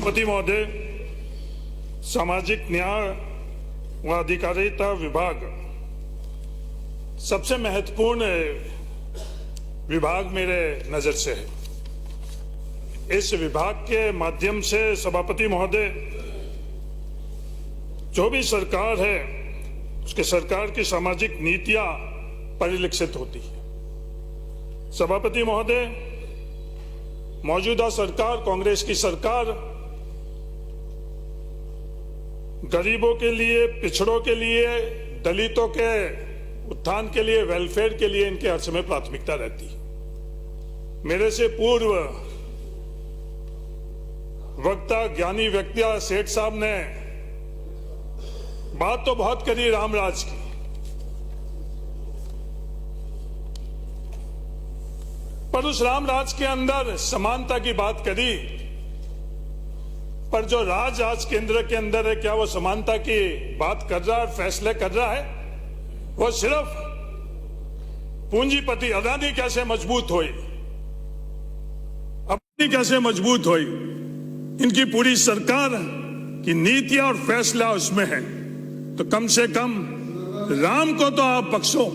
सभापति महोदय, सामाजिक न्याय व अधिकारिता विभाग सबसे महत्वपूर्ण विभाग मेरे नजर से है। इस विभाग के माध्यम से सभापति महोदय, जो भी सरकार है उसके सरकार की सामाजिक नीतियां परिलक्षित होती है। सभापति महोदय, मौजूदा सरकार, कांग्रेस की सरकार गरीबों के लिए, पिछड़ों के लिए, दलितों के उत्थान के लिए, वेलफेयर के लिए इनके हर समय प्राथमिकता रहती है। मेरे से पूर्व वक्ता ज्ञानी व्यक्ति सेठ साहब ने बात तो बहुत करी रामराज की, पर उस रामराज के अंदर समानता की बात करी, पर जो राज आज केंद्र के अंदर है, क्या वो समानता की बात कर रहा है, फैसले कर रहा है? वो सिर्फ पूंजीपति अदानी कैसे मजबूत हुई, अपनी कैसे मजबूत हुई, इनकी पूरी सरकार की नीतियां और फैसला उसमें है। तो कम से कम राम को तो आप बख्शो,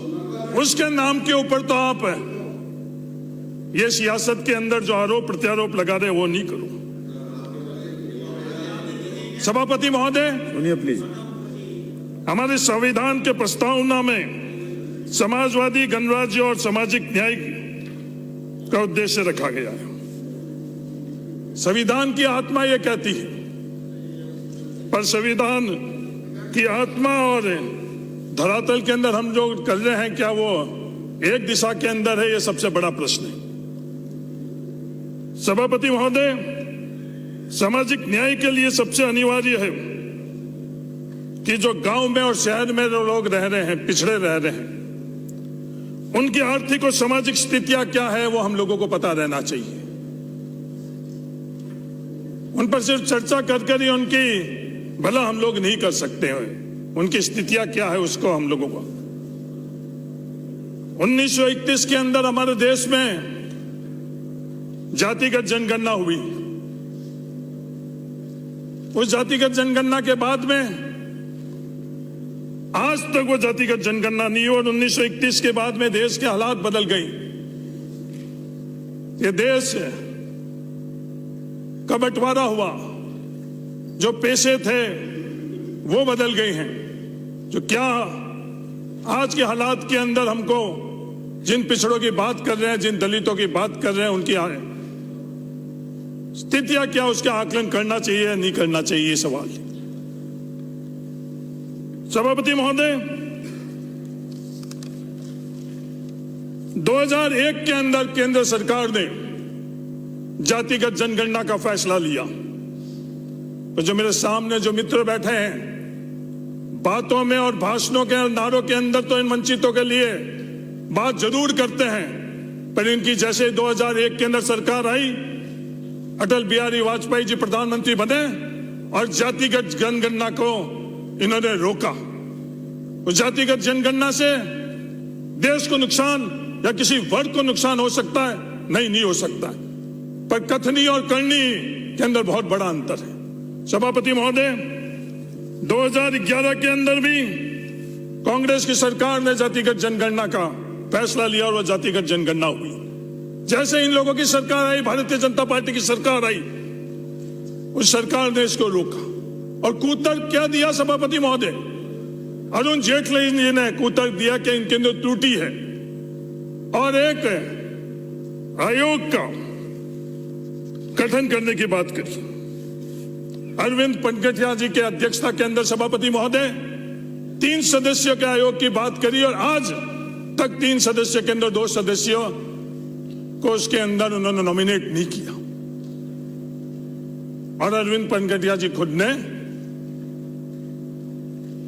उसके नाम के ऊपर तो आप ये सियासत के अंदर जो आरोप प्रत्यारोप लगा रहे वो नहीं करो। सभापति महोदय, सुनिए प्लीज। हमारे संविधान के प्रस्तावना में समाजवादी गणराज्य और सामाजिक न्याय का उद्देश्य रखा गया है। संविधान की आत्मा यह कहती है, पर संविधान की आत्मा और धरातल के अंदर हम जो कर रहे हैं, क्या वो एक दिशा के अंदर है? यह सबसे बड़ा प्रश्न है। सभापति महोदय, सामाजिक न्याय के लिए सबसे अनिवार्य है कि जो गांव में और शहर में जो लोग रह रहे हैं, पिछड़े रह रहे हैं, उनकी आर्थिक और सामाजिक स्थितियां क्या है वो हम लोगों को पता रहना चाहिए। उन पर सिर्फ चर्चा कर ही उनकी भला हम लोग नहीं कर सकते हैं। उनकी स्थितियां क्या है उसको हम लोगों को 1931 के अंदर हमारे देश में जातिगत जनगणना हुई। उस जातिगत जनगणना के बाद में आज तक वो जातिगत जनगणना नहीं हुई और 1931 के बाद में देश के हालात बदल गई। ये देश का बंटवारा हुआ, जो पेशे थे वो बदल गए हैं। जो क्या आज के हालात के अंदर हमको जिन पिछड़ों की बात कर रहे हैं, जिन दलितों की बात कर रहे हैं, उनकी स्थितियां क्या, उसका आकलन करना चाहिए या नहीं करना चाहिए, ये सवाल। सभापति महोदय, 2001 के अंदर केंद्र सरकार ने जातिगत जनगणना का फैसला लिया। तो जो मेरे सामने जो मित्र बैठे हैं, बातों में और भाषणों के नारों के अंदर तो इन वंचितों के लिए बात जरूर करते हैं, पर इनकी जैसे 2001 के अंदर सरकार आई, अटल बिहारी वाजपेयी जी प्रधानमंत्री बने और जातिगत जनगणना को इन्होंने रोका। उस जातिगत जनगणना से देश को नुकसान या किसी वर्ग को नुकसान हो सकता है? नहीं हो सकता है, पर कथनी और करनी के अंदर बहुत बड़ा अंतर है। सभापति महोदय, 2011 के अंदर भी कांग्रेस की सरकार ने जातिगत जनगणना का फैसला लिया और वह जातिगत जनगणना हुई। जैसे इन लोगों की सरकार आई, भारतीय जनता पार्टी की सरकार आई, उस सरकार ने इसको रोका और कूतर्क क्या दिया सभापति महोदय? अरुण जेटली जी ने कूतर्क दिया कि इनके अंदर त्रुटि है और एक आयोग का गठन करने की बात करी। अरविंद पंकटिया जी के अध्यक्षता के अंदर सभापति महोदय 3 सदस्यों के आयोग की बात करी और आज तक 3 सदस्यों के अंदर 2 सदस्यों को उसके अंदर उन्होंने नॉमिनेट नहीं किया और अरविंद पंकटिया जी खुद ने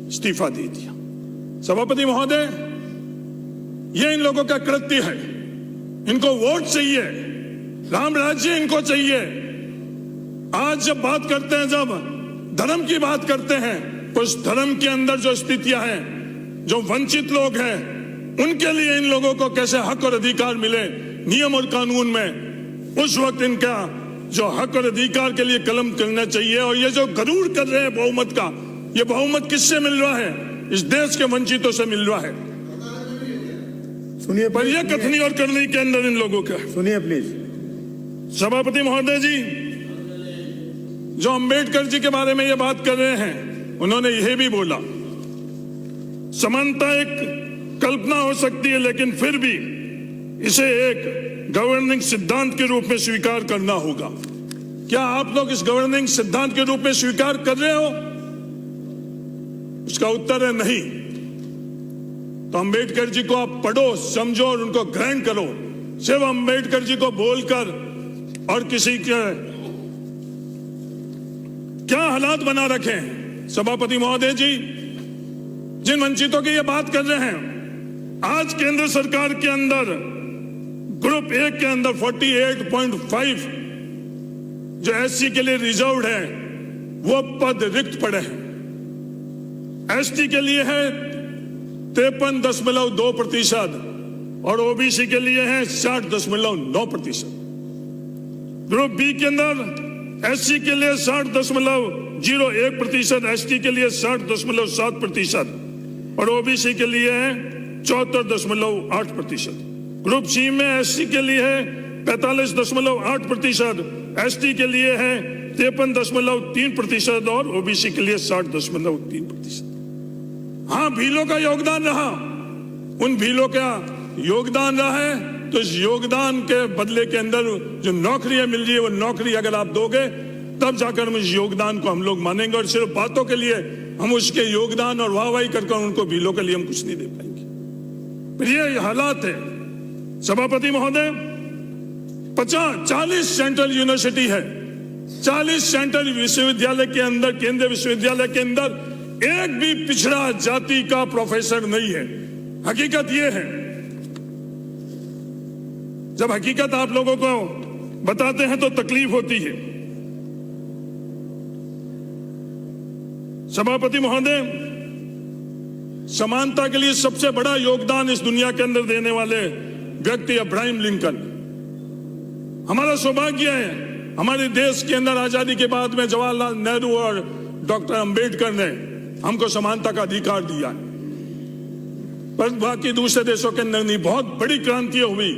इस्तीफा दे दिया। सभापति महोदय, ये इन लोगों का कृत्य है। इनको वोट चाहिए, राम राज्य इनको चाहिए। आज जब बात करते हैं, जब धर्म की बात करते हैं, तो उस धर्म के अंदर जो स्थितियां हैं, जो वंचित लोग हैं, उनके लिए इन लोगों को कैसे हक और अधिकार मिले नियम और कानून में, उस वक्त इनका जो हक और अधिकार के लिए कलम करना चाहिए। और ये जो गरूर कर रहे हैं बहुमत का, ये बहुमत किससे मिल रहा है? इस देश के वंचितों से मिल रहा है। सुनिए पर ये कथनी और करनी के अंदर इन लोगों का। सुनिए प्लीज। सभापति महोदय जी, जो अंबेडकर जी के बारे में ये बात कर रहे हैं, उन्होंने यह भी बोला, समानता एक कल्पना हो सकती है, लेकिन फिर भी इसे एक गवर्निंग सिद्धांत के रूप में स्वीकार करना होगा। क्या आप लोग इस गवर्निंग सिद्धांत के रूप में स्वीकार कर रहे हो? उसका उत्तर है नहीं। तो अंबेडकर जी को आप पढ़ो, समझो और उनको ग्रहण करो। सिर्फ अंबेडकर जी को बोलकर और किसी के क्या हालात बना रखे हैं। सभापति महोदय जी, जिन वंचितों की ये बात कर रहे हैं, आज केंद्र सरकार के अंदर ग्रुप 1 के अंदर 48.5 जो एससी के लिए रिजर्व्ड है, वो पद रिक्त पड़े हैं। एसटी के लिए है 53.2% और ओबीसी के लिए है 60.9%। ग्रुप बी के अंदर एससी के लिए 60.01%, एसटी के लिए 60.7% और ओबीसी के लिए है 74.8%। ग्रुप सी में एससी के लिए है 45.8%, एसटी के लिए है 53.3% और ओबीसी के लिए 60.3%। हाँ, भीलों का योगदान रहा। उन भीलों का योगदान रहा है, तो इस योगदान के बदले के अंदर जो नौकरियां मिल रही है, वो नौकरी अगर आप दोगे तब जाकर हम इस योगदान को हम लोग मानेंगे। और सिर्फ बातों के लिए हम उसके योगदान और वाहवाही कर उनको भीलों के लिए हम कुछ नहीं दे पाएंगे। फिर ये हालात है सभापति महोदय। 40 सेंट्रल यूनिवर्सिटी है, 40 सेंट्रल विश्वविद्यालय के अंदर, केंद्रीय विश्वविद्यालय के अंदर एक भी पिछड़ा जाति का प्रोफेसर नहीं है। हकीकत यह है, जब हकीकत आप लोगों को बताते हैं तो तकलीफ होती है। सभापति महोदय, समानता के लिए सबसे बड़ा योगदान इस दुनिया के अंदर देने वाले व्यक्ति अब्राहम लिंकन। हमारा सौभाग्य है, हमारे देश के अंदर आजादी के बाद में जवाहरलाल नेहरू और डॉक्टर अंबेडकर ने हमको समानता का अधिकार दिया, पर बाकी दूसरे देशों के अंदर नहीं। बहुत बड़ी क्रांतियां हुई,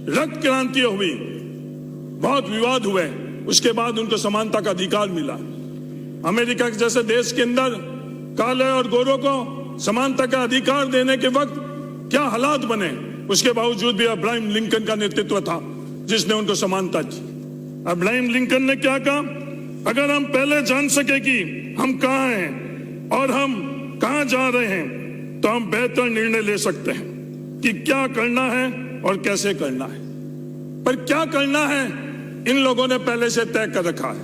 रक्त क्रांतियां हुई, बहुत विवाद हुए, उसके बाद उनको समानता का अधिकार मिला। अमेरिका के जैसे देश के अंदर काले और गोरों को समानता का अधिकार देने के वक्त क्या हालात बने, उसके बावजूद भी अब्राहम लिंकन का नेतृत्व था जिसने उनको समानता दी। अब्राहम लिंकन ने क्या कहा, अगर हम पहले जान सके कि हम कहां हैं और हम कहां जा रहे हैं, तो हम बेहतर निर्णय ले सकते हैं कि क्या करना है और कैसे करना है। पर क्या करना है इन लोगों ने पहले से तय कर रखा है।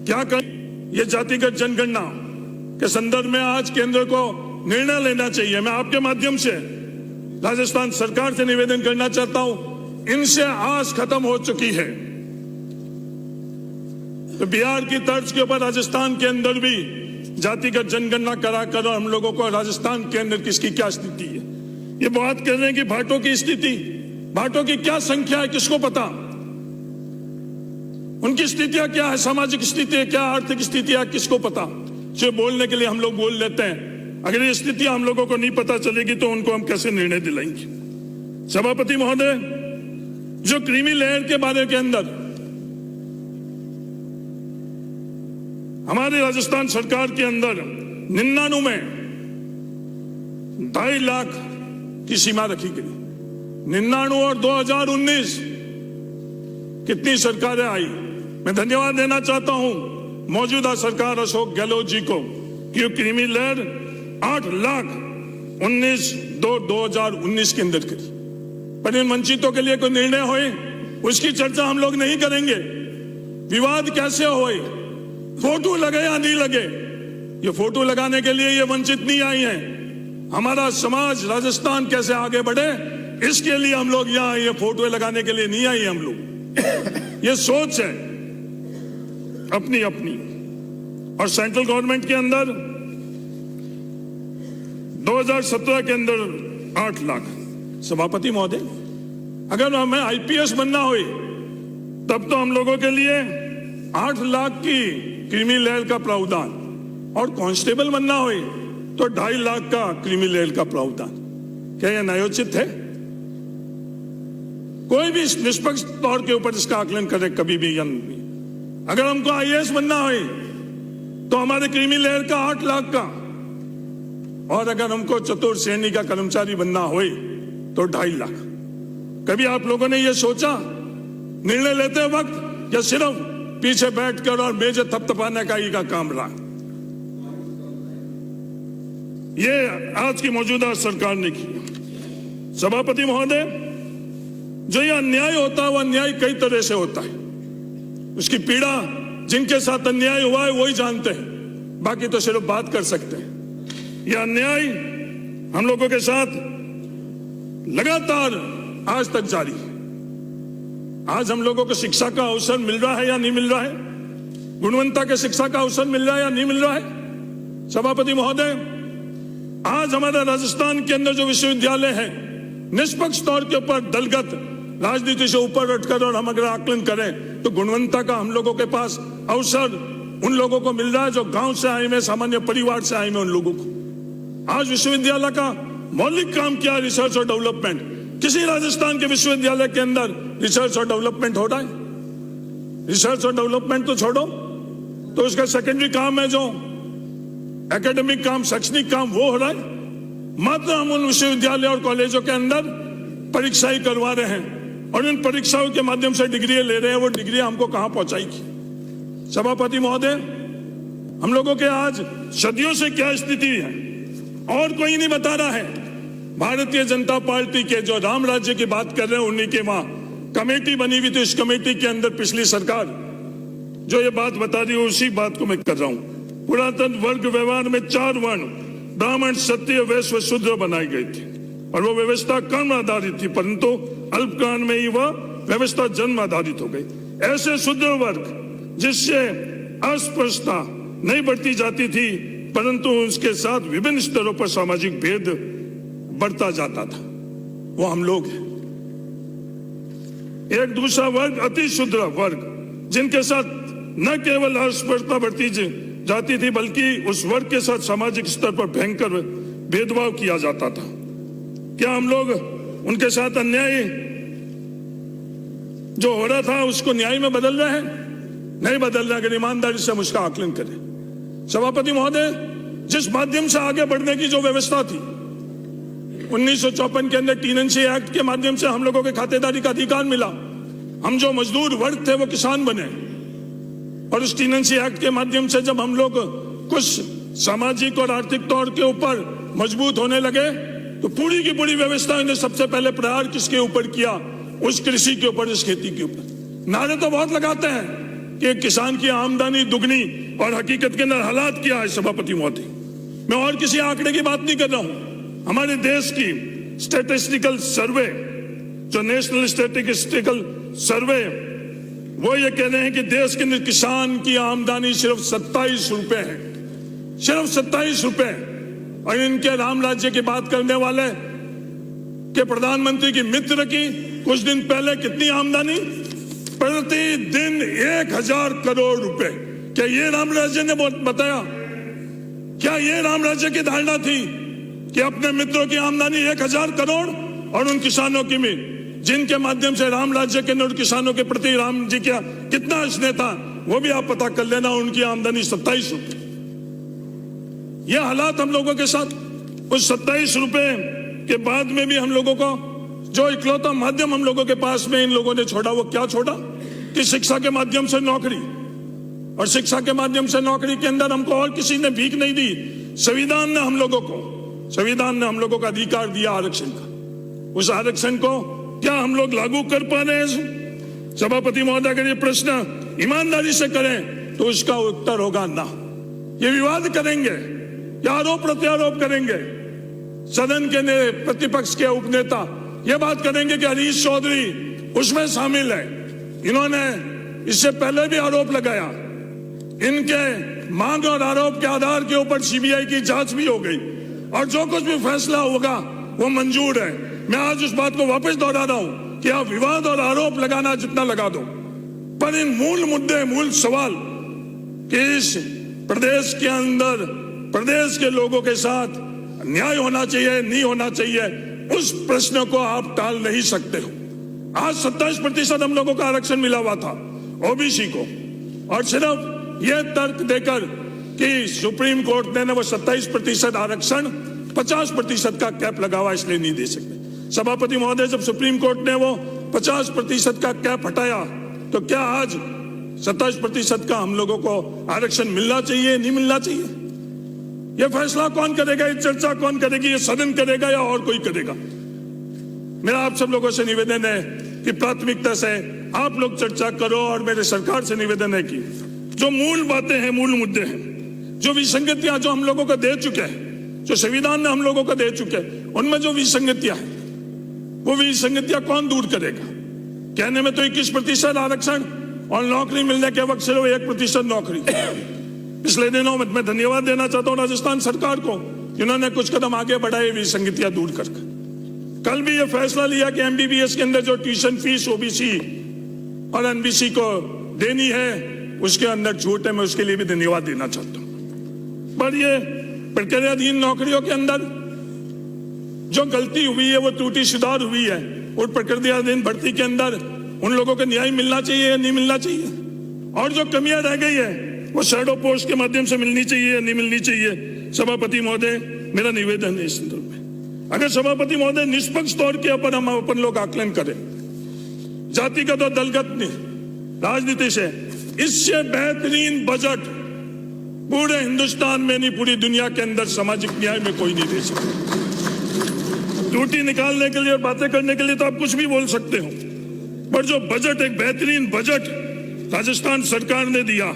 क्या कर, ये जातिगत जनगणना के संदर्भ में आज केंद्र को निर्णय लेना चाहिए। मैं आपके माध्यम से राजस्थान सरकार से निवेदन करना चाहता हूं, इनसे आस खत्म हो चुकी है। तो बिहार की तर्ज के ऊपर राजस्थान के अंदर भी जातिगत जनगणना करा कर हम लोगों को राजस्थान के अंदर किसकी क्या स्थिति है। ये बात कर रहे हैं कि भाटों की स्थिति, भाटों की क्या संख्या है, किसको पता, उनकी स्थितियां क्या है, सामाजिक स्थिति है क्या, आर्थिक स्थिति है, किसको पता। सिर्फ बोलने के लिए हम लोग बोल लेते हैं। अगर ये स्थितियां हम लोगों को नहीं पता चलेगी तो उनको हम कैसे निर्णय दिलाएंगे। सभापति महोदय, जो क्रीमी लेयर के बारे के अंदर हमारे राजस्थान सरकार के अंदर 99 में 2.5 लाख की सीमा रखी गई। 99 और 2019 कितनी सरकारें आई। मैं धन्यवाद देना चाहता हूं मौजूदा सरकार अशोक गहलोत जी को कि क्रीमी लेयर 8,19,2019 के अंदर करी। पर इन वंचितों के लिए कोई निर्णय होए उसकी चर्चा हम लोग नहीं करेंगे। विवाद कैसे होए, फोटो लगे या नहीं लगे, ये फोटो लगाने के लिए ये वंचित नहीं आई हैं। हमारा समाज राजस्थान कैसे आगे बढ़े, इसके लिए हम लोग यहाँ ये फोटो लगाने के लिए नहीं आई हम लोग। ये सोच है अपनी अपनी। और सेंट्रल गवर्नमेंट के अंदर 2017 के अंदर 8 लाख। सभापति महोदय, अगर हमें आईपीएस बनना हो तब तो हम लोगों के लिए 8 लाख की क्रीमी लेयर का प्रावधान और कांस्टेबल बनना हो तो 2.5 लाख का क्रीमी लेयर का प्रावधान। क्या यह न्यायोचित है? कोई भी निष्पक्ष तौर के ऊपर इसका आकलन करे कभी भी। अगर हमको IAS बनना हो तो हमारे क्रीमी लेयर का 8 लाख का, और अगर हमको चतुर्थ श्रेणी का कर्मचारी बनना हो तो 2.5 लाख। कभी आप लोगों ने यह सोचा निर्णय लेते वक्त, या सिर्फ पीछे बैठकर और मेज थपथपाने का ही का काम रहा? ये आज की मौजूदा सरकार ने की। सभापति महोदय, जो ये अन्याय होता है वो अन्याय कई तरह से होता है। उसकी पीड़ा जिनके साथ अन्याय हुआ है वही जानते हैं, बाकी तो सिर्फ बात कर सकते हैं। यह अन्याय हम लोगों के साथ लगातार आज तक जारी है। आज हम लोगों को शिक्षा का अवसर मिल रहा है या नहीं मिल रहा है? गुणवत्ता के शिक्षा का अवसर मिल रहा है या नहीं मिल रहा है? सभापति महोदय, आज हमारे राजस्थान के अंदर जो विश्वविद्यालय है, निष्पक्ष तौर के ऊपर दलगत राजनीति से ऊपर उठकर और हम अगर आकलन करें तो गुणवत्ता का हम लोगों के पास अवसर उन लोगों को मिल रहा है जो गांव से आए हैं, सामान्य परिवार से आए हैं उन लोगों को। आज विश्वविद्यालय का मौलिक काम क्या है? रिसर्च और डेवलपमेंट। किसी राजस्थान के विश्वविद्यालय के अंदर रिसर्च और डेवलपमेंट हो रहा है? रिसर्च और डेवलपमेंट तो छोड़ो, तो उसका सेकेंडरी काम है जो एकेडमिक काम, शैक्षणिक काम, वो हो रहा है। मात्र हम उन विश्वविद्यालय और कॉलेजों के अंदर परीक्षाएं करवा रहे हैं और इन परीक्षाओं के माध्यम से डिग्री ले रहे हैं। वो डिग्री हमको कहां पहुंचाएगी? सभापति महोदय, हम लोगों के आज सदियों से क्या स्थिति है और कोई नहीं बता रहा है। भारतीय जनता पार्टी के जो राम राज्य की बात कर रहे हैं, उन्हीं के वहां कमेटी बनी हुई थी। इस कमेटी के अंदर पिछली सरकार जो ये बात बता रही है उसी बात को मैं कर रहा हूं। पुरातन वर्ग व्यवहार में 4 वर्ण ब्राह्मण, क्षत्रिय, वैश्य, शूद्र बनाई गई थी और वो व्यवस्था कर्म आधारित थी, परंतु अल्पकाल में ही वह व्यवस्था जन्म आधारित हो गई। ऐसे शूद्र वर्ग जिससे अस्पृश्यता नहीं बढ़ती जाती थी, परंतु उसके साथ विभिन्न स्तरों पर सामाजिक भेद बढ़ता जाता था, वो हम लोग हैं। एक दूसरा वर्ग अति शूद्र वर्ग, जिनके साथ न केवल अस्पृश्यता बढ़ती जाती थी बल्कि उस वर्ग के साथ सामाजिक स्तर पर भयंकर भेदभाव किया जाता था। क्या हम लोग उनके साथ अन्याय जो हो रहा था उसको न्याय में बदल रहे हैं? नहीं बदल रहे। अगर ईमानदारी से हम उसका आकलन करें। सभापति महोदय, जिस माध्यम से आगे बढ़ने की जो व्यवस्था थी 1954 के अंदर टीनेंसी एक्ट के माध्यम से हम लोगों के खातेदारी का अधिकार मिला। हम जो मजदूर वर्ग थे वो किसान बने और उस टीनेंसी एक्ट के माध्यम से जब हम लोग कुछ सामाजिक और आर्थिक तौर के ऊपर मजबूत होने लगे तो पूरी की पूरी व्यवस्था ने सबसे पहले प्रहार किसके ऊपर किया? उस कृषि के ऊपर, इस खेती के ऊपर। नारे तो बहुत लगाते हैं कि किसान की आमदनी दुगनी, और हकीकत के अंदर हालात क्या है? सभापति महोदय, मैं और किसी आंकड़े की बात नहीं कर रहा हूं। हमारे देश की स्टैटिस्टिकल सर्वे, जो नेशनल स्टैटिस्टिकल सर्वे, वो ये कह रहे हैं कि देश के किसान की आमदनी सिर्फ 27 रुपए है, सिर्फ 27 रुपए। और इनके राम राज्य की बात करने वाले के प्रधानमंत्री की मित्र की कुछ दिन पहले कितनी आमदनी? प्रतिदिन 1000 करोड़ रुपए। क्या ये राम राज्य ने बताया? क्या ये राम राज्य की धारणा थी कि अपने मित्रों की आमदनी 1000 करोड़ और उन किसानों की भी, जिनके माध्यम से राम राज्य के और किसानों के प्रति राम जी का कितना स्नेह था, वो भी आप पता कर लेना। उनकी आमदनी 27 रुपए। ये हालात हम लोगों के साथ। उस 27 रुपए के बाद में भी हम लोगों को जो इकलौता माध्यम हम लोगों के पास में इन लोगों ने छोड़ा, वो क्या छोड़ा? कि शिक्षा के माध्यम से नौकरी। और शिक्षा के माध्यम से नौकरी के अंदर हमको और किसी ने भीख नहीं दी। संविधान ने हम लोगों का अधिकार दिया आरक्षण का। उस आरक्षण को क्या हम लोग लागू कर पा रहे हैं? सभापति महोदय, अगर ये प्रश्न ईमानदारी से करें तो उसका उत्तर होगा ना। ये विवाद करेंगे या आरोप प्रत्यारोप करेंगे। सदन के प्रतिपक्ष के उपनेता ये बात करेंगे कि हरीश चौधरी उसमें शामिल है। इन्होंने इससे पहले भी आरोप लगाया। इनके मांग और आरोप के आधार के ऊपर सीबीआई की जांच भी हो गई और जो कुछ भी फैसला होगा वो मंजूर है। मैं आज उस बात को वापस दोहरा रहा हूं कि आप विवाद और आरोप लगाना जितना लगा दो, पर इन मूल मुद्दे, मूल सवाल कि इस प्रदेश के अंदर प्रदेश के लोगों के साथ न्याय होना चाहिए, नहीं होना चाहिए, उस प्रश्न को आप टाल नहीं सकते हो। आज 27% हम लोगों का आरक्षण मिला हुआ था ओबीसी को, और सिर्फ यह तर्क देकर कि सुप्रीम कोर्ट ने वो 27% आरक्षण 50% का कैप लगा हुआ इसलिए नहीं दे सकते। सभापति महोदय, जब सुप्रीम कोर्ट ने वो 50% का कैप हटाया तो क्या आज 27% का हम लोगों को आरक्षण मिलना चाहिए, नहीं मिलना चाहिए? यह फैसला कौन करेगा, ये चर्चा कौन करेगी? ये सदन करेगा या और कोई करेगा? मेरा आप सब लोगों से निवेदन है कि प्राथमिकता से आप लोग चर्चा करो, और मेरे सरकार से निवेदन है कि जो मूल बातें हैं, मूल मुद्दे हैं, जो विसंगतियां जो हम लोगों को दे चुके हैं, जो संविधान ने हम लोगों को दे चुके हैं, उनमें जो विसंगतियां हैं वो विसंगतियां कौन दूर करेगा? कहने में तो 21% आरक्षण और नौकरी मिलने के वक्त सिर्फ 1% नौकरी। पिछले दिनों में मैं धन्यवाद देना चाहता हूं राजस्थान सरकार को, जिन्होंने कुछ कदम आगे बढ़ाए विसंगतियां दूर कर। कल भी यह फैसला लिया कि एमबीबीएस के अंदर जो ट्यूशन फीस ओबीसी और एनबीसी को देनी है उसके अंदर छूट है, मैं उसके लिए भी धन्यवाद देना चाहता हूं। पर ये प्रक्रियाधीन नौकरियों के अंदर जो गलती हुई है, वो त्रुटि सुधार हुई है, और प्रक्रियाधीन भर्ती के अंदर उन लोगों को न्याय मिलना चाहिए या नहीं मिलना चाहिए? और जो कमियां रह गई है वो शैडो पोस्ट के माध्यम से मिलनी चाहिए या नहीं मिलनी चाहिए? सभापति महोदय, मेरा निवेदन है इस संदर्भ में, अगर सभापति महोदय निष्पक्ष तौर के ऊपर हम अपन लोग आकलन करें, जातिगत और दलगत राजनीति से, इससे बेहतरीन बजट पूरे हिंदुस्तान में नहीं, पूरी दुनिया के अंदर सामाजिक न्याय में कोई नहीं दे सकता। त्रुटि निकालने के लिए और बातें करने के लिए तो आप कुछ भी बोल सकते हो, पर जो बजट, एक बेहतरीन बजट राजस्थान सरकार ने दिया,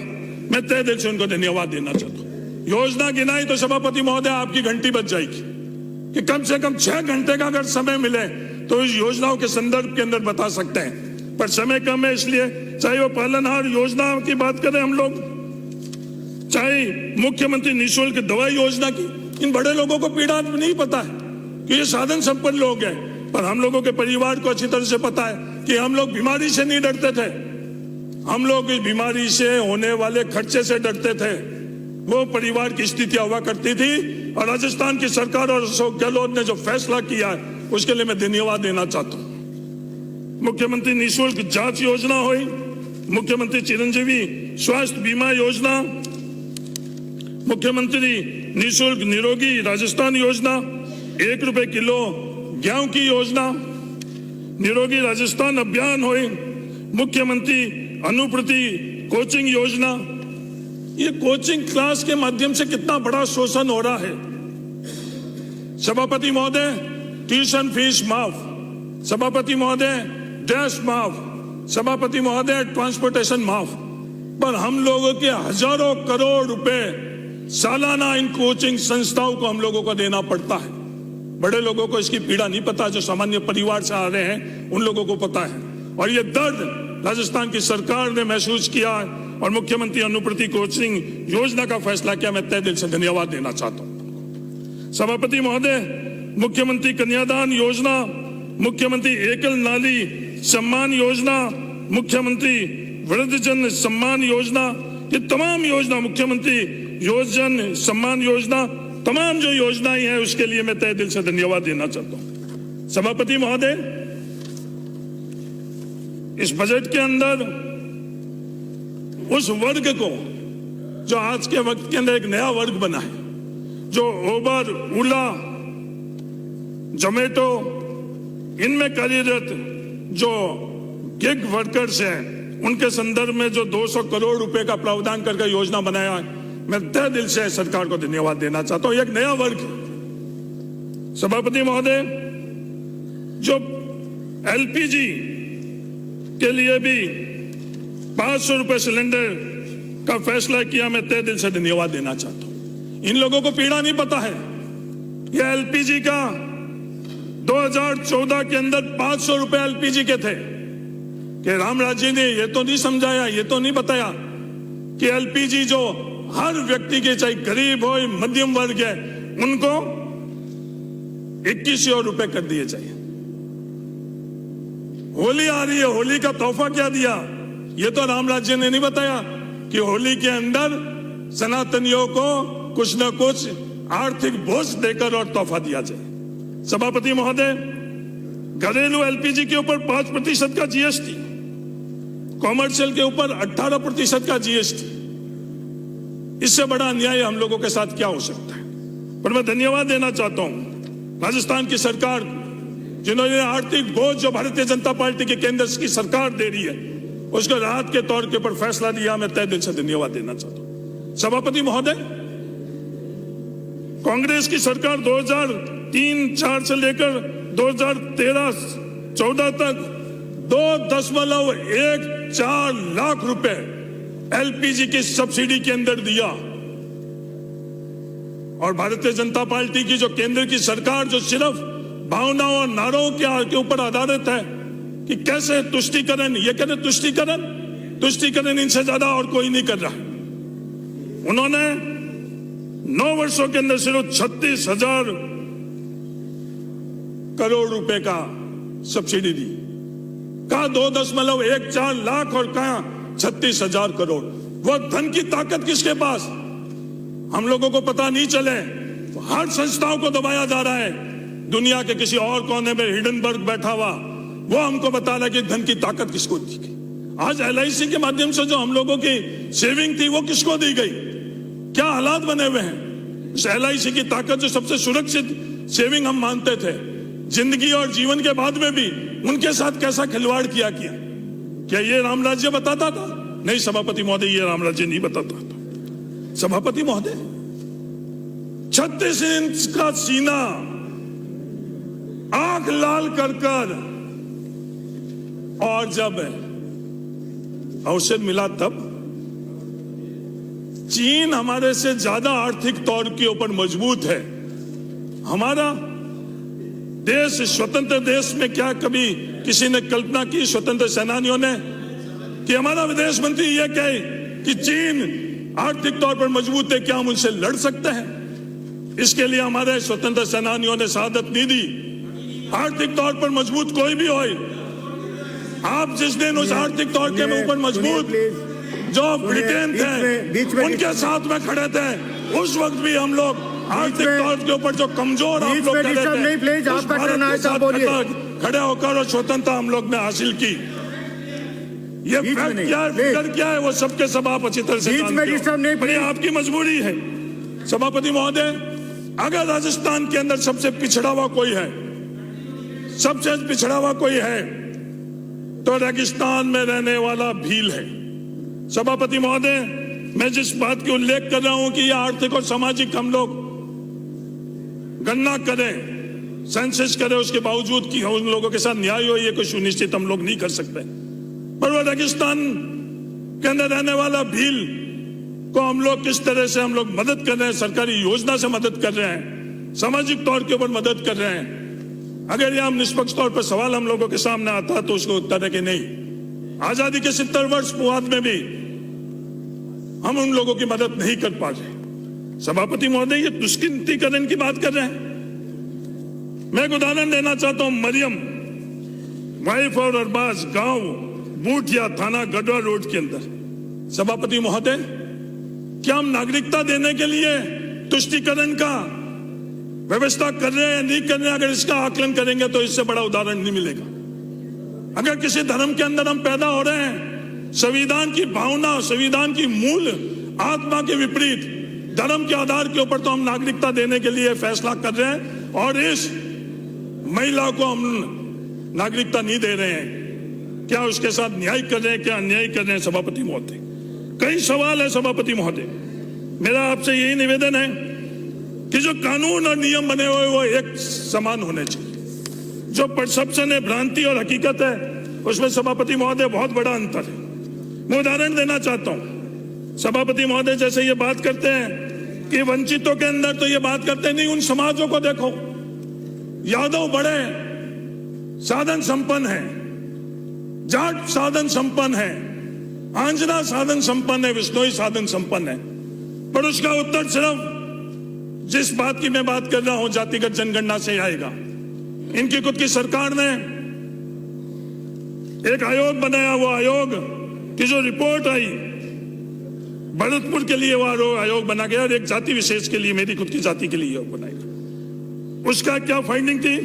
मैं तहे दिल से उनको धन्यवाद देना चाहता हूं। योजना गिनाई तो सभापति महोदय आपकी घंटी बज जाएगी कि कम से कम 6 घंटे का अगर समय मिले तो इस योजनाओं के संदर्भ के अंदर बता सकते हैं, पर समय कम है, इसलिए चाहे वो पालनहार योजना की बात करें हम लोग, चाहे मुख्यमंत्री निःशुल्क दवाई योजना की, इन बड़े लोगों को पीड़ा नहीं पता है कि ये साधन संपन्न लोग हैं, पर हम लोगों के परिवार को अच्छी तरह से पता है कि हम लोग बीमारी से नहीं डरते थे, हम लोग इस बीमारी से होने वाले खर्चे से डरते थे। वो परिवार की स्थितियां हुआ करती थी, और राजस्थान की सरकार और अशोक गहलोत ने जो फैसला किया है उसके लिए मैं धन्यवाद देना चाहता हूं। मुख्यमंत्री निःशुल्क जांच योजना हुई, मुख्यमंत्री चिरंजीवी स्वास्थ्य बीमा योजना, मुख्यमंत्री निःशुल्क निरोगी राजस्थान योजना, 1 रुपए किलो गेहूं की योजना, निरोगी राजस्थान अभियान हुई, मुख्यमंत्री अनुप्रति कोचिंग योजना। ये कोचिंग क्लास के माध्यम से कितना बड़ा शोषण हो रहा है। सभापति महोदय, ट्यूशन फीस माफ, सभापति महोदय ड्रेस माफ, सभापति महोदय ट्रांसपोर्टेशन माफ, पर हम लोगों के हजारों करोड़ रुपए सालाना इन कोचिंग संस्थाओं को हम लोगों को देना पड़ता है। बड़े लोगों को इसकी पीड़ा नहीं पता, जो सामान्य परिवार से आ रहे हैं उन लोगों को पता है, और ये दर्द राजस्थान की सरकार ने महसूस किया और मुख्यमंत्री अनुप्रति कोचिंग योजना का फैसला किया। मैं तहे दिल से धन्यवाद देना चाहता हूं। सभापति महोदय, मुख्यमंत्री कन्यादान योजना, मुख्यमंत्री एकल नाली सम्मान योजना, मुख्यमंत्री वृद्धजन सम्मान योजना, ये तमाम योजना, मुख्यमंत्री योजन सम्मान योजना, तमाम जो योजनाएं हैं उसके लिए मैं तहे दिल से धन्यवाद देना चाहता हूं। सभापति महोदय, इस बजट के अंदर उस वर्ग को जो आज के वक्त के अंदर एक नया वर्ग बना है, जो उबर, ओला, जोमेटो, इनमें कार्यरत जो गिग वर्कर्स हैं, उनके संदर्भ में जो 200 करोड़ रुपए का प्रावधान करके योजना बनाया है, मैं तहे दिल से सरकार को धन्यवाद देना चाहता हूं। एक नया वर्ग। सभापति महोदय, जो एलपीजी के लिए भी 500 रुपए सिलेंडर का फैसला किया, मैं तहे दिल से धन्यवाद देना चाहता हूं। इन लोगों को पीड़ा नहीं पता है, यह एलपीजी का 2014 के अंदर 500 रुपए एलपीजी के थे, कि रामराज जी ने ये तो नहीं समझाया, ये तो नहीं बताया कि एलपीजी जो हर व्यक्ति के, चाहे गरीब हो मध्यम वर्ग है, उनको 2100 रुपए कर दिए चाहिए। होली आ रही है, होली का तोहफा क्या दिया? ये तो राम राज्य ने नहीं बताया कि होली के अंदर सनातनियों को कुछ न कुछ आर्थिक बोझ देकर और तोहफा दिया जाए। सभापति महोदय, घरेलू एलपीजी के ऊपर 5% का जीएसटी, कॉमर्शियल के ऊपर 18% का जीएसटी, इससे बड़ा अन्याय हम लोगों के साथ क्या हो सकता है। पर मैं धन्यवाद देना चाहता हूं राजस्थान की सरकार, जिन्होंने आर्थिक बोझ जो भारतीय जनता पार्टी के केंद्र की सरकार दे रही है उसको राहत के तौर के ऊपर फैसला दिया। मैं तहे दिल से धन्यवाद देना चाहता हूं। सभापति महोदय, कांग्रेस की सरकार 2003-04 से लेकर 2013-14 तक 2.14 लाख रुपए एलपीजी की सब्सिडी के अंदर दिया, और भारतीय जनता पार्टी की जो केंद्र की सरकार जो सिर्फ भावनाओं और नारों के ऊपर आधारित है कि कैसे तुष्टीकरण, ये कहते तुष्टीकरण इनसे ज्यादा और कोई नहीं कर रहा। उन्होंने 9 वर्षों के अंदर सिर्फ 36,000 करोड़ रुपए का सब्सिडी दी। कहा 2.14 लाख और कहा 36,000 करोड़। वो धन की ताकत किसके पास, हम लोगों को पता नहीं चले। हर संस्थाओं को दबाया जा रहा है। दुनिया के किसी और कोने में हिडनबर्ग बैठा हुआ, वो हमको बता रहा है कि धन की ताकत किसको दी गई। आज एलआईसी के माध्यम से जो हम लोगों की सेविंग थी वो किसको दी गई, क्या हालात बने हुए हैं। उस एलआईसी की ताकत जो सबसे सुरक्षित सेविंग हम मानते थे, जिंदगी और जीवन के बाद में भी उनके साथ कैसा खिलवाड़ किया। क्या ये राम राज्य बताता था? नहीं सभापति महोदय, ये राम राज्य नहीं बताता था। सभापति महोदय, 36 इंच का सीना आंख लाल कर और जब अवसर मिला तब चीन हमारे से ज्यादा आर्थिक तौर के ऊपर मजबूत है। हमारा देश स्वतंत्र देश में क्या कभी किसी ने कल्पना की, स्वतंत्र सेनानियों ने, कि हमारा विदेश मंत्री ये कहे कि चीन आर्थिक तौर पर मजबूत है, क्या हम उनसे लड़ सकते हैं? इसके लिए हमारे स्वतंत्र सेनानियों ने शहादत नहीं दी। आर्थिक तौर पर मजबूत कोई भी हो, आप जिस दिन उस आर्थिक तौर के ऊपर मजबूत जो ब्रिटेन थे उनके साथ में खड़े थे, उस वक्त भी हम लोग आर्थिक तौर के ऊपर जो कमजोर आप लोग खड़े होकर और स्वतंत्रता हम लोग ने हासिल की। ये फिगर क्या है वो सबके सब आप अच्छी तरह से जानते हो। ये आपकी मजबूरी है। सभापति महोदय, अगर राजस्थान के अंदर सबसे पिछड़ा हुआ कोई है, सबसे पिछड़ा हुआ कोई है तो रेगिस्तान में रहने वाला भील है। सभापति महोदय, मैं जिस बात की उल्लेख कर रहा हूं कि यह आर्थिक और सामाजिक हम लोग गणना करें, सेंसस करें, उसके बावजूद कि उन लोगों के साथ न्याय हो, ये कोई सुनिश्चित हम लोग नहीं कर सकते। पर वो रेगिस्तान के अंदर रहने वाला भील को हम लोग किस तरह से हम लोग मदद कर रहे हैं, सरकारी योजना से मदद कर रहे हैं, सामाजिक तौर के ऊपर मदद कर रहे हैं। अगर यह हम निष्पक्ष तौर पर सवाल हम लोगों के सामने आता तो उसको उत्तर है कि नहीं। आजादी के 70 वर्ष बाद में भी हम उन लोगों की मदद नहीं कर पा रहे। सभापति महोदय, ये तुष्टीकरण की बात कर रहे हैं। मैं एक उदाहरण देना चाहता हूं। मरियम वाइफ और अरबाज गांव बूटिया थाना गढ़वा रोड के अंदर। सभापति महोदय, क्या हम नागरिकता देने के लिए तुष्टीकरण का व्यवस्था कर रहे हैं या नहीं कर रहे हैं? अगर इसका आकलन करेंगे तो इससे बड़ा उदाहरण नहीं मिलेगा। अगर किसी धर्म के अंदर हम पैदा हो रहे हैं, संविधान की भावना, संविधान की मूल आत्मा के विपरीत धर्म के आधार के ऊपर तो हम नागरिकता देने के लिए फैसला कर रहे हैं और इस महिला को हम नागरिकता नहीं दे रहे हैं। क्या उसके साथ न्याय कर रहे हैं, क्या अन्याय कर रहे हैं? सभापति महोदय, कई सवाल है। सभापति महोदय, मेरा आपसे यही निवेदन है कि जो कानून और नियम बने हुए वो एक समान होने चाहिए। जो परसेप्शन है, भ्रांति और हकीकत है, उसमें सभापति महोदय बहुत बड़ा अंतर है। मैं उदाहरण देना चाहता हूं। सभापति महोदय, जैसे ये बात करते हैं कि वंचितों के अंदर, तो ये बात करते नहीं, उन समाजों को देखो। यादव बड़े साधन संपन्न है, जाट साधन संपन्न है, आंजना साधन संपन्न है, विश्नोई साधन संपन्न है, पर उसका उत्तर सिर्फ जिस बात की मैं बात कर रहा हूं जातिगत जनगणना से आएगा। इनकी खुद की सरकार ने एक आयोग बनाया, वो आयोग कि जो रिपोर्ट आई भरतपुर के लिए वो आयोग बना गया और एक जाति विशेष के लिए, मेरी खुद की जाति के लिए आयोग बनाया। उसका क्या फाइंडिंग थी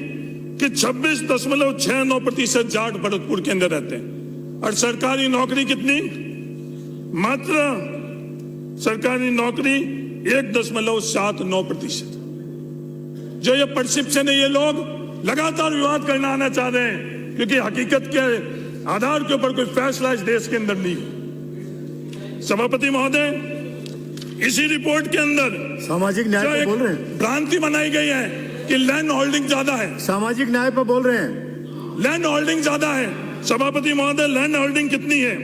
कि 26.69% जाट भरतपुर के अंदर रहते हैं और सरकारी नौकरी कितनी, मात्र सरकारी नौकरी 1.79%। जो ये परसेप्शन है, ये लोग लगातार विवाद करना आना चाह रहे हैं क्योंकि हकीकत के आधार के ऊपर कोई फैसला इस देश के अंदर नहीं। सभापति महोदय, इसी रिपोर्ट के अंदर सामाजिक न्याय पर बोल रहे हैं, भ्रांति बनाई गई है कि लैंड होल्डिंग ज्यादा है। सामाजिक न्याय पर बोल रहे हैं, लैंड होल्डिंग ज्यादा है। सभापति महोदय, लैंड होल्डिंग कितनी है?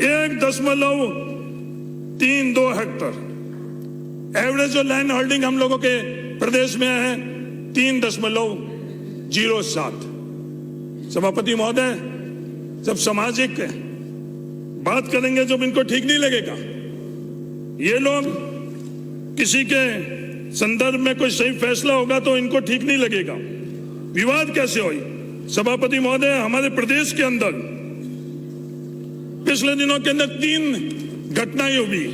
1.32 हेक्टर। एवरेज जो लैंड होल्डिंग हम लोगों के प्रदेश में है 3.07। सभापति महोदय, जब सामाजिक बात करेंगे, जब इनको ठीक नहीं लगेगा, ये लोग किसी के संदर्भ में कोई सही फैसला होगा तो इनको ठीक नहीं लगेगा। विवाद कैसे हुई? सभापति महोदय, हमारे प्रदेश के अंदर पिछले दिनों के अंदर 3 घटनाएं हुई।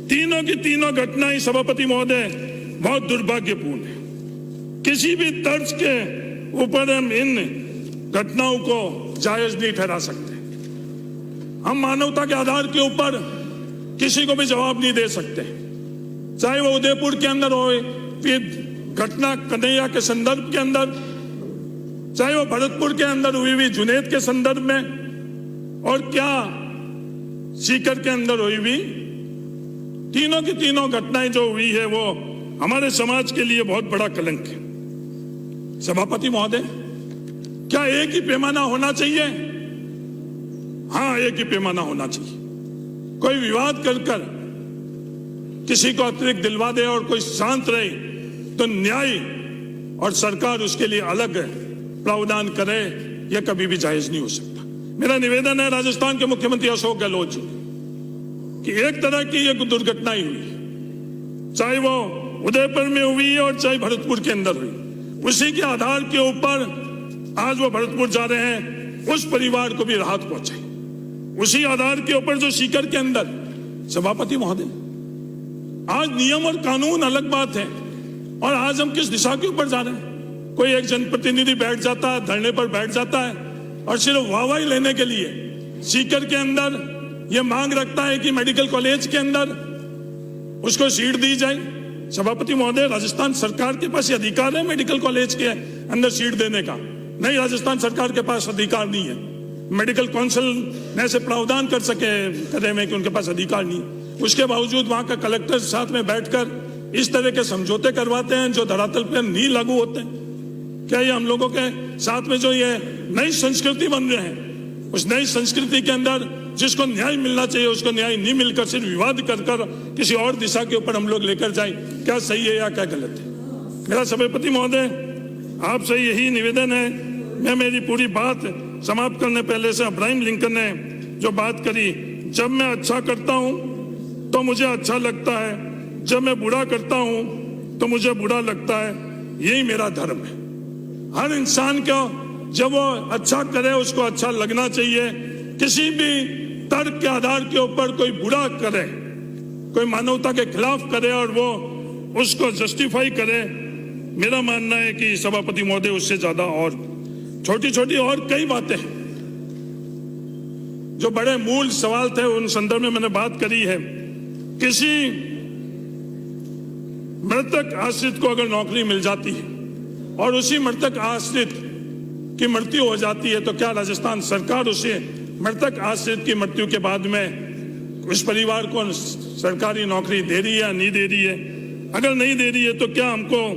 तीनों की तीनों घटनाएं सभापति महोदय बहुत दुर्भाग्यपूर्ण है। किसी भी तर्ज के ऊपर हम इन घटनाओं को जायज नहीं ठहरा सकते। हम मानवता के आधार के ऊपर किसी को भी जवाब नहीं दे सकते, चाहे वो उदयपुर के अंदर हो, फिर घटना कन्हैया के संदर्भ के अंदर, चाहे वो भरतपुर के अंदर हुई हुई जुनैद के संदर्भ में, और क्या सीकर के अंदर हुई हुई। तीनों की तीनों घटनाएं जो हुई है वो हमारे समाज के लिए बहुत बड़ा कलंक है। सभापति महोदय, क्या एक ही पैमाना होना चाहिए? हाँ, एक ही पैमाना होना चाहिए। कोई विवाद कर किसी को अतिरिक्त दिलवा दे और कोई शांत रहे तो न्याय और सरकार उसके लिए अलग प्रावधान करे, यह कभी भी जायज नहीं हो सकता। मेरा निवेदन है राजस्थान के मुख्यमंत्री अशोक गहलोत जी कि एक तरह की यह दुर्घटना ही हुई, चाहे वो उदयपुर में हुई और चाहे भरतपुर के अंदर हुई, उसी के आधार के ऊपर आज वो भरतपुर जा रहे हैं, उस परिवार को भी राहत पहुंचाई। उसी आधार के ऊपर जो सीकर के अंदर, सभापति महोदय, आज नियम और कानून अलग बात है और आज हम किस दिशा के ऊपर जा रहे हैं। कोई एक जनप्रतिनिधि बैठ जाता है, धरने पर बैठ जाता है और सिर्फ वाहवाही लेने के लिए सीकर के अंदर यह मांग रखता है कि मेडिकल कॉलेज के अंदर उसको सीट दी जाए। सभापति महोदय, राजस्थान सरकार के पास अधिकार है मेडिकल कॉलेज के अंदर सीट देने का? नहीं, राजस्थान सरकार के पास अधिकार नहीं है। मेडिकल काउंसिल ने ऐसे प्रावधान कर सके करे में कि उनके पास अधिकार नहीं। उसके बावजूद वहां का कलेक्टर साथ में बैठकर इस तरह के समझौते करवाते हैं जो धरातल पर नहीं लागू होते हैं। क्या ये हम लोगों के साथ में जो ये नई संस्कृति बन रहे हैं, उस नई संस्कृति के अंदर जिसको न्याय मिलना चाहिए उसको न्याय नहीं मिलकर सिर्फ विवाद कर किसी और दिशा के ऊपर हम लोग लेकर जाए, क्या सही है या क्या गलत है? मेरा सभापति महोदय, आपसे यही निवेदन है। मैं मेरी पूरी बात समाप्त करने पहले से अब्राहम लिंकन ने जो बात करी, जब मैं अच्छा करता हूं तो मुझे अच्छा लगता है, जब मैं बुरा करता हूं तो मुझे बुरा लगता है, यही मेरा धर्म है। हर इंसान को जब वो अच्छा करे उसको अच्छा लगना चाहिए। किसी भी तर्क के आधार के ऊपर कोई बुरा करे, कोई मानवता के खिलाफ करे और वो उसको जस्टिफाई करे, मेरा मानना है कि सभापति महोदय उससे ज्यादा और छोटी छोटी और कई बातें हैं जो बड़े मूल सवाल थे, उन संदर्भ में मैंने बात करी है। किसी मृतक आश्रित को अगर नौकरी मिल जाती है और उसी मृतक आश्रित की मृत्यु हो जाती है तो क्या राजस्थान सरकार उसे मृतक आश्रित की मृत्यु के बाद में उस परिवार को सरकारी नौकरी दे रही है या नहीं दे रही है? अगर नहीं दे रही है तो क्या हमको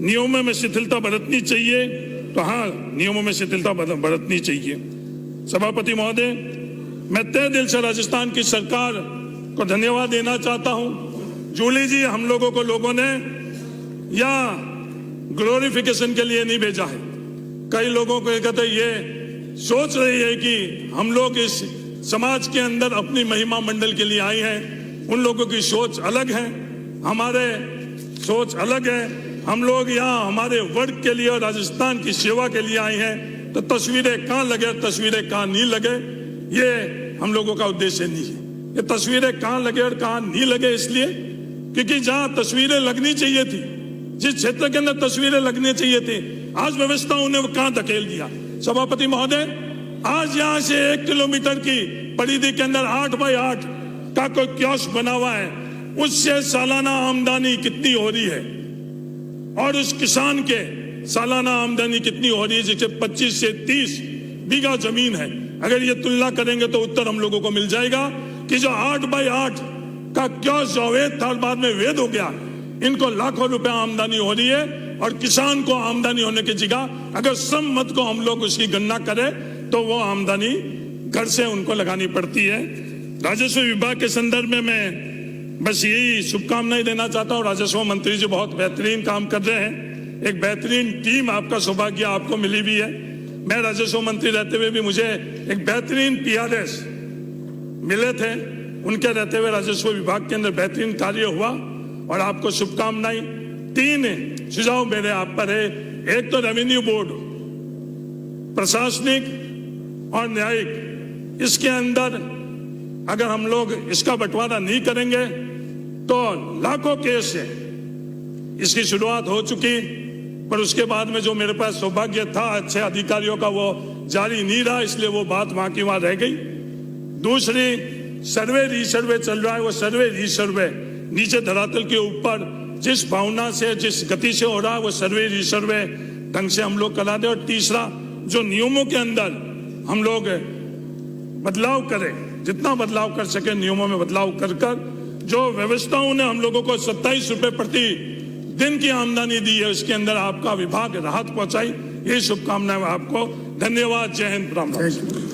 नियमों में शिथिलता बरतनी चाहिए? तो हाँ, नियमों में शिथिलता बरतनी चाहिए। सभापति महोदय, मैं तहे दिल से राजस्थान की सरकार को धन्यवाद देना चाहता हूं। जूली जी, हम लोगों को लोगों ने या ग्लोरिफिकेशन के लिए नहीं भेजा है। कई लोगों को कहते ये सोच रही है कि हम लोग इस समाज के अंदर अपनी महिमा मंडल के लिए आए हैं। उन लोगों की सोच अलग है, हमारे सोच अलग है। हम लोग यहाँ हमारे वर्ग के लिए और राजस्थान की सेवा के लिए आए हैं। तो तस्वीरें कहाँ लगे, तस्वीरें कहाँ नहीं लगे, ये हम लोगों का उद्देश्य नहीं है। ये तस्वीरें कहां लगे और कहां नहीं लगे इसलिए क्योंकि जहां तस्वीरें लगनी चाहिए थी, जिस क्षेत्र के अंदर तस्वीरें लगनी चाहिए थी, आज व्यवस्थाओं ने कहां धकेल दिया। सभापति महोदय, आज यहां से 1 किलोमीटर की परिधि के अंदर 8 बाई 8 का कोई कियोस्क बना हुआ है, उससे सालाना आमदनी कितनी हो रही है और उस किसान के सालाना आमदनी कितनी हो रही है, जिसे 25 से 30 बीघा जमीन है। अगर ये तुलना करेंगे तो उत्तर हम लोगों को मिल जाएगा कि जो 8 बाई 8 का कियोस्क जो अवैध था बाद में वैध हो गया, इनको लाखों रुपए आमदनी हो रही है और किसान को आमदनी होने की जगह अगर सम मत को हम लोग उसकी गणना करें तो वो आमदनी घर से उनको लगानी पड़ती है। राजस्व विभाग के संदर्भ में मैं बस यही शुभकामनाएं देना चाहता हूँ। राजस्व मंत्री जी बहुत बेहतरीन काम कर रहे हैं, एक बेहतरीन टीम आपका सौभाग्य आपको मिली भी है। मैं राजस्व मंत्री रहते हुए भी मुझे एक बेहतरीन PRS मिले थे, उनके रहते हुए राजस्व विभाग के अंदर बेहतरीन कार्य हुआ और आपको शुभकामनाएं। 3 सुझाव मेरे आप पर है। एक तो रेवेन्यू बोर्ड, प्रशासनिक और न्यायिक, इसके अंदर अगर हम लोग इसका बंटवारा नहीं करेंगे तो लाखों केस है। इसकी शुरुआत हो चुकी, पर उसके बाद में जो मेरे पास सौभाग्य था अच्छे अधिकारियों का, वो जारी नहीं रहा, इसलिए वो बात वहां की वहां रह गई। दूसरी, सर्वे रिसर्वे चल रहा है, वो सर्वे रिसर्वे नीचे धरातल के ऊपर जिस भावना से जिस गति से हो रहा है वो सर्वे रिसर्वे ढंग से हम लोग करा दे। और तीसरा, जो नियमों के अंदर हम लोग बदलाव करें, जितना बदलाव कर सके नियमों में बदलाव कर जो व्यवस्थाओं ने हम लोगों को 27 रुपए प्रति दिन की आमदनी दी है, उसके अंदर आपका विभाग राहत पहुंचाई। ये शुभकामनाएं आपको। धन्यवाद। जय हिंद। राम राम।